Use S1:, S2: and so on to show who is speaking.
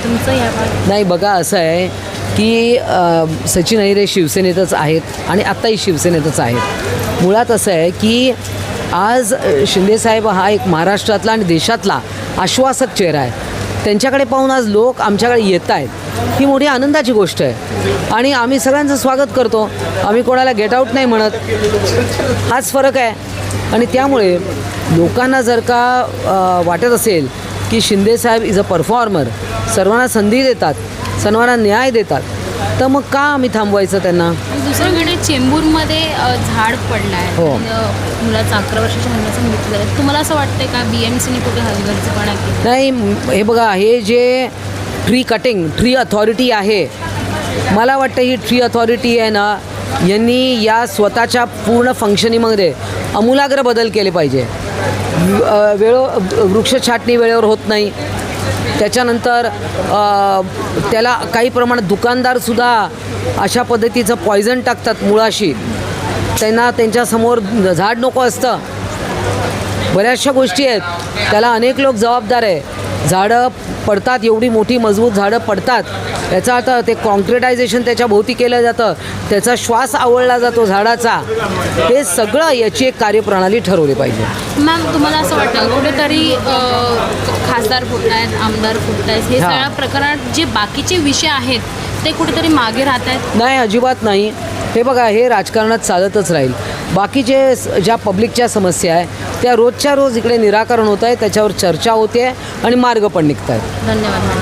S1: तुमचं यावर?
S2: नाही बघा, असं आहे की सचिन अहिरे शिवसेनेतच आहेत आणि आत्ताही शिवसेनेतच आहेत. मुळात असं आहे की आज शिंदेसाहेब हा एक महाराष्ट्रातला आणि देशातला आश्वासक चेहरा आहे. त्यांच्याकडे पाहून आज लोक आमच्याकडे येत आहेत, ही मोठी आनंदाची गोष्ट आहे आणि आम्ही सगळ्यांचं स्वागत करतो. आम्ही कोणाला गेट आऊट नाही म्हणत, हाच फरक आहे. आणि त्यामुळे लोकांना जर का वाटत असेल की शिंदेसाहेब इज अ परफॉर्मर, सर्वांना संधी देतात, सर्वांना न्याय देतात, तर मग का आम्ही थांबवायचं त्यांना?
S1: दुसरीकडे चेंबूरमध्ये झाड पडलं आहे.
S2: हो.
S1: मुलाचं 11 वर्षाच्या मुलाचं मृत्यू झाला. तुम्हाला असं वाटतंय का BMCने कुठे हलगर्जीपणा केला?
S2: नाही, हे बघा, हे जे ट्री अथॉरिटी आहे, मला वाटतं ही ट्री अथॉरिटी आहे ना, यांनी या स्वतःच्या पूर्ण फंक्शनिंगमध्ये आमूलाग्र बदल केले पाहिजे. वृक्ष छाटणी वेळेवर होत नाही. त्याच्यानंतर त्याला काही प्रमाणात दुकानदारसुद्धा अशा पद्धतीचं पॉयझन टाकतात मुळाशी. त्यांना त्यांच्यासमोर झाड नको असतं. बऱ्याचशा गोष्टी आहेत, त्याला अनेक लोक जबाबदार आहे. झाडं पडतात, एवढी मोठी मजबूत झाडं पडतात, याचा अर्थ ते कॉन्क्रिटायझेशन त्याच्या भोवती केलं जातं, त्याचा श्वास आवळला जातो झाडाचा. हे सगळं याची एक कार्यप्रणाली ठरवली पाहिजे.
S1: मॅम, तुम्हाला असं वाटतं कुठेतरी खासदार फुटत आहेत, आमदार फुटत आहेत, हे सगळ्या प्रकरणात जे बाकीचे विषय आहेत ते कुठेतरी मागे राहत आहेत?
S2: नाही, अजिबात नाही. हे बघा, हे राजकारणात चालतच राहील. बाकीचे ज्या पब्लिकच्या समस्या आहे त्या रोजच्या रोज इकडे निराकरण होत आहे, त्याच्यावर चर्चा होते आणि मार्ग पण निघत आहेत.
S1: धन्यवाद मॅम.